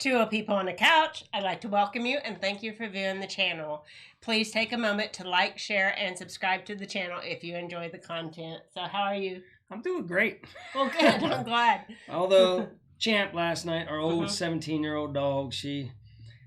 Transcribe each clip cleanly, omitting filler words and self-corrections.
To people on the couch, I'd like to welcome you and thank you for viewing the channel. Please take a moment to like, share, and subscribe to the channel if you enjoy the content. So how are you? I'm doing great. Well, good. I'm glad. Although Champ last night, our old 17-year-old dog, she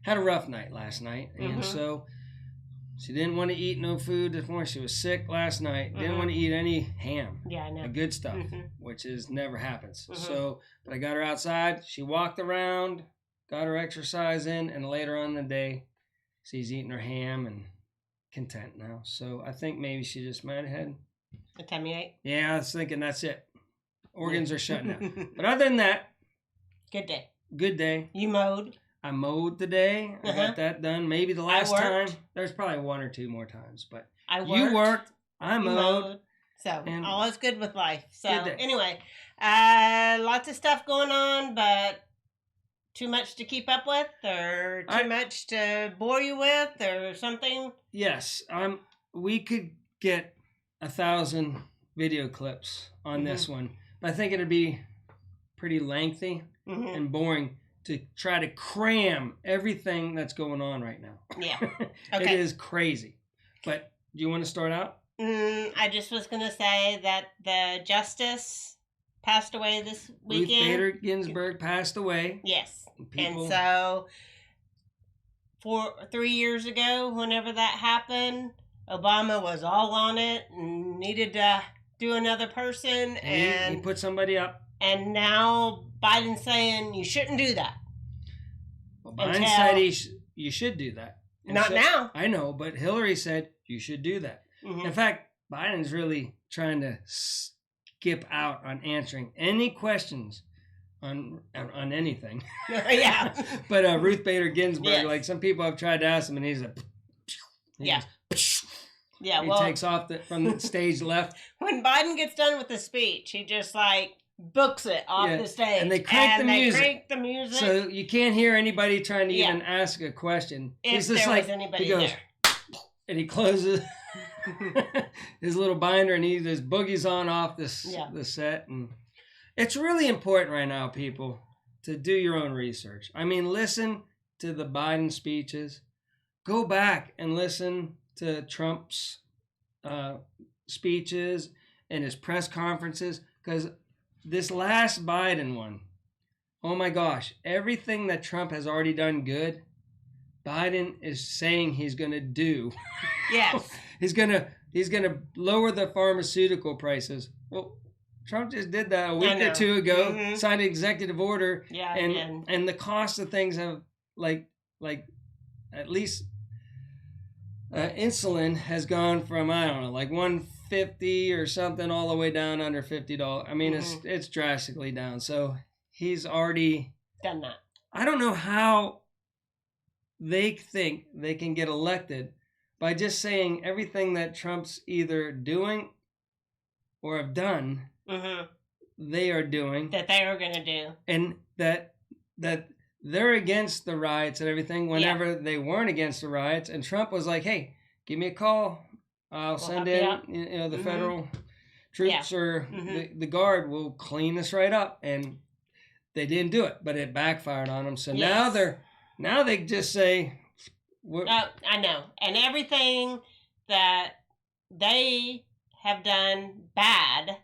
had a rough night last night. And so she didn't want to eat no food this morning. She was sick last night. Didn't want to eat any ham. Yeah, I know. The good stuff, which is never happens. So, but I got her outside. She walked around, got her exercise in, and later on in the day, she's eating her ham and content now. So I think maybe she just might have had a tummy ache. Yeah, I was thinking that's it. Organs are shutting down. But other than that, good day. Good day. You mowed? I mowed today. I got that done. Maybe the last time. There's probably one or two more times, but you worked. I mowed. So and all is good with life. So anyway, lots of stuff going on, but too much to keep up with, or too much to bore you with, or something? Yes. We could get 1,000 video clips on this one, but I think it'd be pretty lengthy and boring to try to cram everything that's going on right now. Yeah. Okay. It is crazy. But do you want to start out? I just was going to say that the justice passed away this weekend. Ruth Bader Ginsburg passed away. Yes. And so 3 years ago, whenever that happened, Obama was all on it and needed to do another person. And he put somebody up. And now Biden's saying you shouldn't do that. Well, Biden said you should do that. Not now. I know, but Hillary said you should do that. In fact, Biden's really trying to skip out on answering any questions on anything. Yeah. But Ruth Bader Ginsburg, like some people have tried to ask him, and he's like, yeah, he takes off from the stage left. When Biden gets done with the speech, he just like books it off the stage, and they crank the music. So you can't hear anybody trying to even ask a question. If there was anybody there. And he closes his little binder, and he just boogies on off the set. And it's really important right now, people, to do your own research. I mean, listen to the Biden speeches. Go back and listen to Trump's speeches and his press conferences, because this last Biden one, oh my gosh, everything that Trump has already done good, Biden is saying he's going to do. Yes. He's going to lower the pharmaceutical prices. Well, Trump just did that a week or two ago, signed an executive order, and the cost of things have like at least insulin has gone from, I don't know, like $150 or something all the way down under $50. I mean, it's drastically down. So he's already done that. I don't know how they think they can get elected by just saying everything that Trump's either doing or have done, they are doing. That they are going to do. And that they're against the riots and everything whenever they weren't against the riots. And Trump was like, hey, give me a call. I'll send in the federal troops or the guard will clean this right up. And they didn't do it, but it backfired on them. So now they just say, I know. And everything that they have done bad,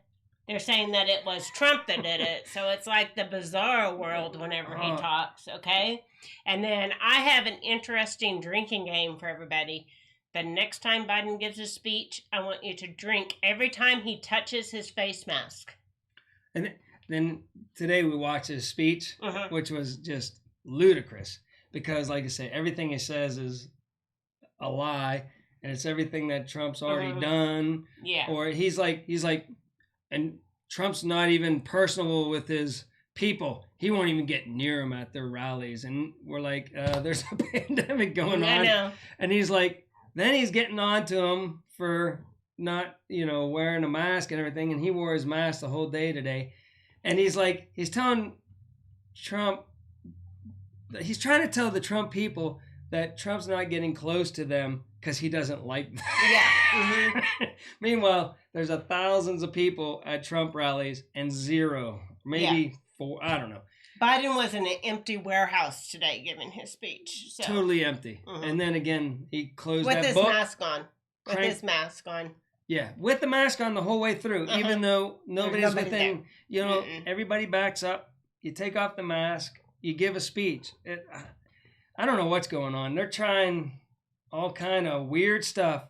they're saying that it was Trump that did it. So it's like the bizarre world whenever he talks, okay? And then I have an interesting drinking game for everybody. The next time Biden gives a speech, I want you to drink every time he touches his face mask. And then today we watched his speech, which was just ludicrous. Because, like I say, everything he says is a lie, and it's everything that Trump's already done. Yeah. Or he's like, and Trump's not even personable with his people. He won't even get near them at their rallies. And we're like, there's a pandemic going on. I know. And he's like, then he's getting on to him for not, wearing a mask and everything. And he wore his mask the whole day today. And he's telling Trump, he's trying to tell the Trump people that Trump's not getting close to them because he doesn't like them. Yeah. Meanwhile, there's thousands of people at Trump rallies and zero, maybe 4, I don't know. Biden was in an empty warehouse today giving his speech. So. Totally empty. And then again, he closed with that his book. mask on. With his mask on. Yeah, with the mask on the whole way through, even though nobody's within, everybody backs up. You take off the mask, you give a speech. I don't know what's going on. They're trying all kind of weird stuff,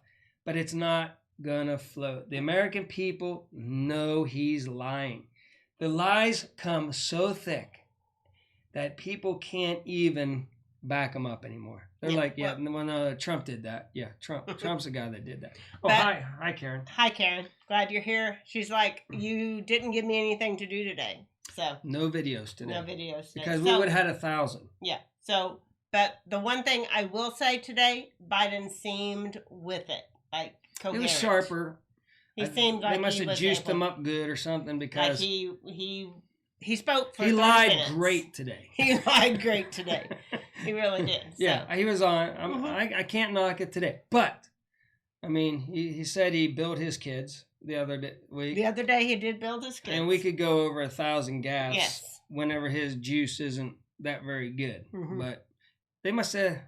but it's not gonna float. The American people know he's lying. The lies come so thick that people can't even back him up anymore. They're when Trump did that. Yeah, Trump's the guy that did that. Oh, hi, Karen. Hi, Karen. Glad you're here. She's like, you didn't give me anything to do today, so no videos today. No videos today. Because we would have had 1,000. Yeah. So, but the one thing I will say today, Biden seemed with it, like coherent. He was sharper. He seemed like they must have juiced him up good or something because he spoke for 30 minutes. He lied great today. He lied great today. He really did. So. Yeah, he was on. I can't knock it today. But, I mean, he said he built his kids the other week. The other day he did build his kids. And we could go over 1,000 gaps whenever his juice isn't that very good. But they must have,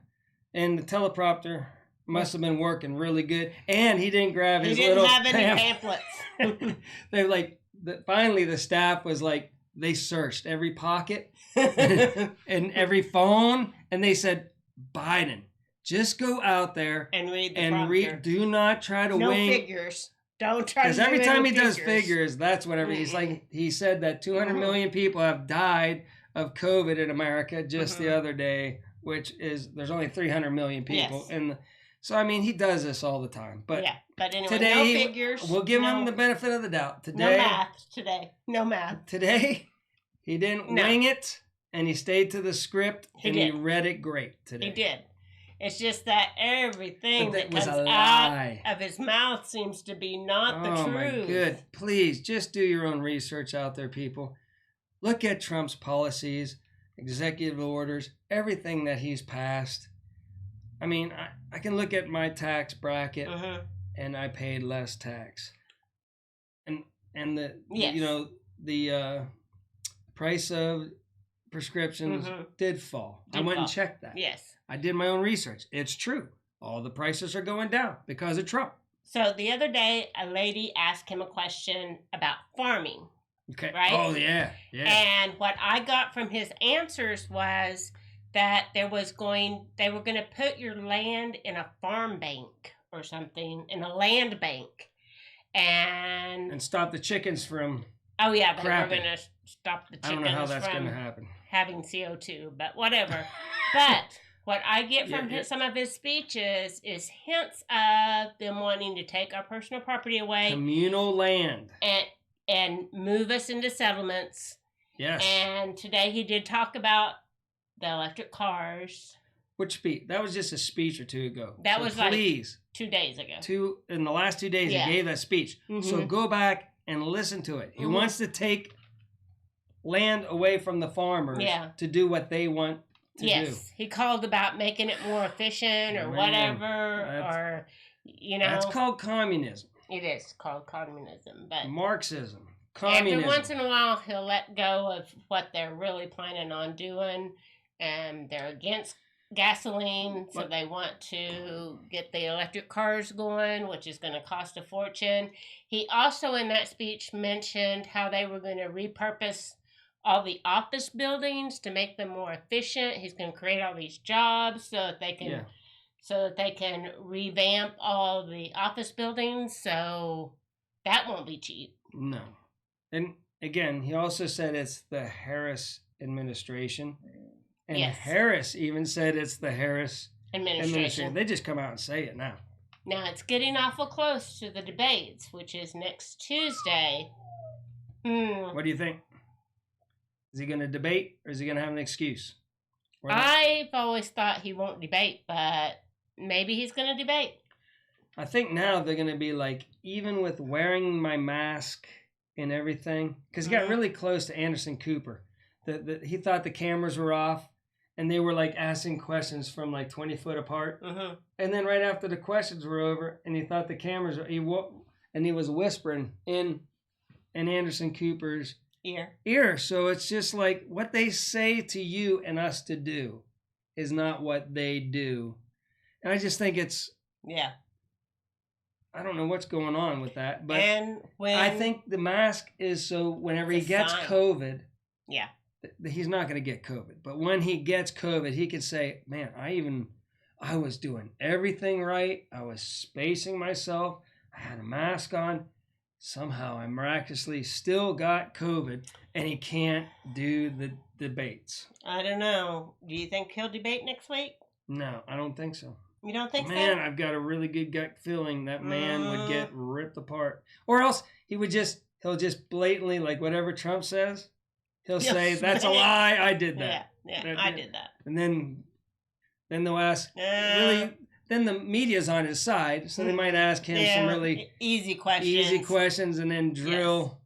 and the teleprompter must have been working really good. And he didn't grab his little pamphlets. He didn't have any pamphlets. They're like, finally the staff was like, they searched every pocket and every phone, and they said, Biden, just go out there and read the prompter. Do not try to wing. No figures. Don't try to Because every time he does figures, that's whatever. He's like, he said that 200 million people have died of COVID in America just the other day, which is, there's only 300 million people. Yes. So, I mean, he does this all the time. But but anyway, today, no figures. We'll give him the benefit of the doubt. Today, no math today. No math. Today, he didn't wing it, and he stayed to the script, he read it great today. He did. It's just that everything that comes out of his mouth seems to be not the truth. Oh, my good. Please, just do your own research out there, people. Look at Trump's policies, executive orders, everything that he's passed. I mean, I can look at my tax bracket, and I paid less tax, and the price of prescriptions did fall. I went and checked that. Yes, I did my own research. It's true. All the prices are going down because of Trump. So the other day, a lady asked him a question about farming. Okay. Right? Oh yeah. And what I got from his answers was that they were going to put your land in a farm bank or something, in a land bank, and stop the chickens from. Oh yeah, they were going to stop the chickens. I don't know how that's going to happen. Having CO2, but whatever. But what I get from some of his speeches is hints of them wanting to take our personal property away, communal land, and move us into settlements. Yes. And today he did talk about the electric cars. Which speech? That was just a speech or two ago. That was like 2 days ago. In the last 2 days, he gave that speech. So go back and listen to it. He wants to take land away from the farmers to do what they want to do. Yes, he called about making it more efficient or whatever, That's called communism. It is called communism, but Marxism. Communism. Every once in a while, he'll let go of what they're really planning on doing, and they're against gasoline, so they want to get the electric cars going, which is going to cost a fortune. He also, in that speech, mentioned how they were going to repurpose all the office buildings to make them more efficient. He's going to create all these jobs so that they can revamp all the office buildings. So that won't be cheap. No. And again, he also said it's the Harris administration. And Harris even said it's the Harris administration. They just come out and say it now. Now, it's getting awful close to the debates, which is next Tuesday. What do you think? Is he going to debate, or is he going to have an excuse? I've always thought he won't debate, but maybe he's going to debate. I think now they're going to be like, even with wearing my mask and everything, because he got really close to Anderson Cooper. He thought the cameras were off, and they were like asking questions from like 20 foot apart. And then right after the questions were over, and he thought the cameras were, he was whispering in Anderson Cooper's ear. So it's just like what they say to you and us to do is not what they do. And I just think it's... Yeah. I don't know what's going on with that, but I think the mask is so whenever he gets COVID, yeah, he's not going to get COVID. But when he gets COVID, he can say, man, I was doing everything right. I was spacing myself. I had a mask on. Somehow I miraculously still got COVID, and he can't do the debates. I don't know. Do you think he'll debate next week? No, I don't think so. You don't think so? Man, I've got a really good gut feeling that man would get ripped apart. Or else he'll just blatantly, like whatever Trump says, he'll say, that's a lie, I did that. Yeah, I did that. And then they'll ask, really, then the media's on his side, so they might ask him some really easy questions and then drill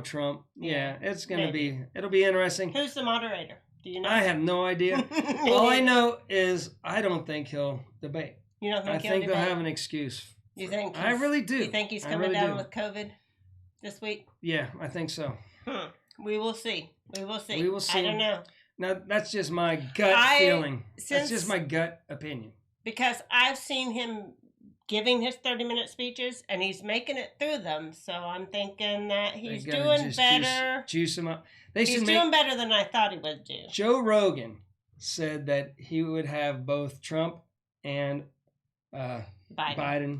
Trump. Yeah, it's going to be, it'll be interesting. Who's the moderator? Do you know? I have no idea. All I know is I don't think he'll debate. You don't think he'll debate? They'll have an excuse. You think? I really do. You think he's coming down with COVID this week? Yeah, I think so. We will see. We will see. I don't know. Now, that's just my gut feeling. That's just my gut opinion. Because I've seen him giving his 30-minute speeches, and he's making it through them. So I'm thinking that he's doing better. Juice him up. He's doing better than I thought he would do. Joe Rogan said that he would have both Trump and Biden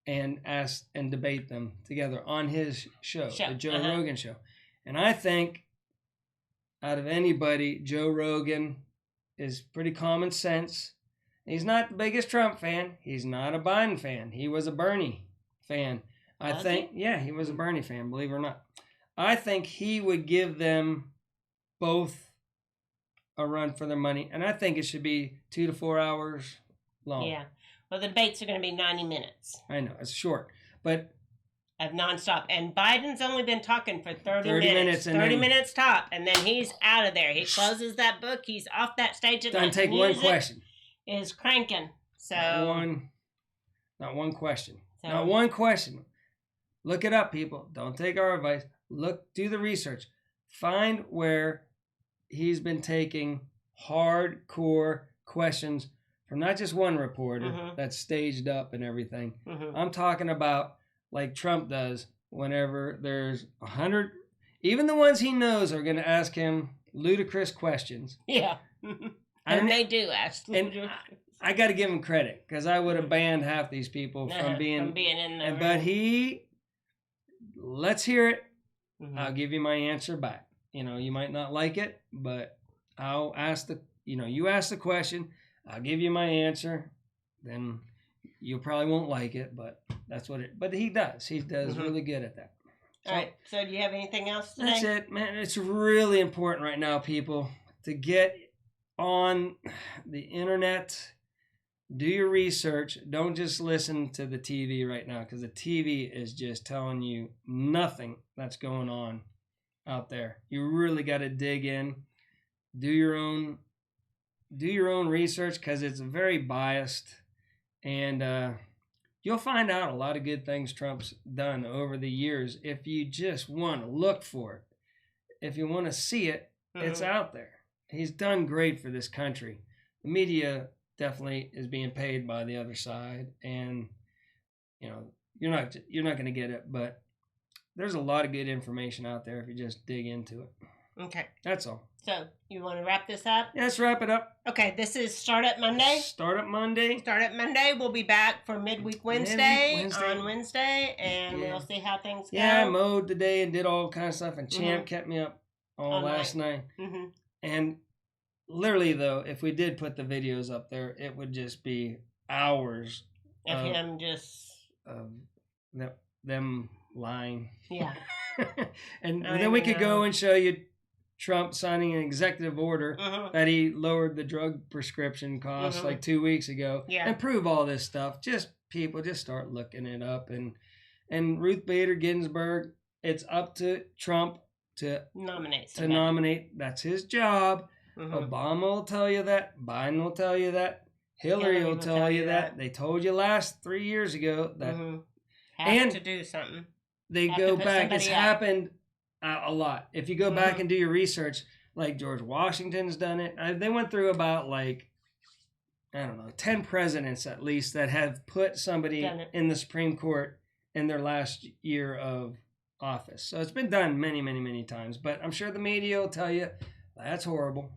and debate them together on his show. The Joe Rogan show. And I think out of anybody, Joe Rogan is pretty common sense. He's not the biggest Trump fan. He's not a Biden fan. He was a Bernie fan. He was a Bernie fan, believe it or not. I think he would give them both a run for their money, and I think it should be 2 to 4 hours long. Yeah. Well, the debates are going to be 90 minutes. I know, it's short, but... Of nonstop. And Biden's only been talking for 30 minutes. 30 minutes top, and then he's out of there. He closes that book. He's off that stage. Doesn't take one question. Is cranking. So Not one question. Not one question. Look it up, people. Don't take our advice. Do the research. Find where he's been taking hardcore questions from not just one reporter that's staged up and everything. I'm talking about like Trump does whenever there's 100, even the ones he knows are going to ask him ludicrous questions. Yeah. And they do ask. And I got to give him credit because I would have banned half these people from being in there. But let's hear it. I'll give you my answer back. You might not like it, but I'll ask you ask the question. I'll give you my answer. Then you probably won't like it, but that's but he does. He does really good at that. So, all right. So do you have anything else today? That's it, man. It's really important right now, people, to get on the internet. Do your research. Don't just listen to the TV right now because the TV is just telling you nothing that's going on out there. You really got to dig in. Do your own research because it's very biased, and you'll find out a lot of good things Trump's done over the years if you just want to look for it. If you want to see it, it's out there. He's done great for this country. The media definitely is being paid by the other side, and you're not going to get it, but there's a lot of good information out there if you just dig into it. Okay. That's all. So, you want to wrap this up? Yeah, let's wrap it up. Okay, this is Start Up Monday. Start Up Monday. We'll be back for Midweek Wednesday on Wednesday, and we'll see how things go. Yeah, I mowed today and did all kinds of stuff, and Champ kept me up all last night. And literally, though, if we did put the videos up there, it would just be hours of him just... them lying. Yeah. and then we could go and show you Trump signing an executive order that he lowered the drug prescription costs like 2 weeks ago and prove all this stuff. People just start looking it up. And Ruth Bader Ginsburg, it's up to Trump to nominate. That's his job. Obama will tell you that. Biden will tell you that. Hillary will tell you that. They told you 3 years ago that have to do something. They go back. It's happened A lot. If you go back and do your research, like George Washington's done it. They went through about like, I don't know, 10 presidents at least that have put somebody in the Supreme Court in their last year of office. So it's been done many, many, many times. But I'm sure the media will tell you that's horrible.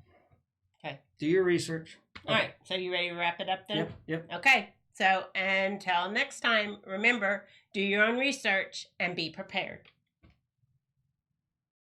Okay. Do your research. All right. So you ready to wrap it up then? Yep. Okay. So until next time, remember, do your own research and be prepared.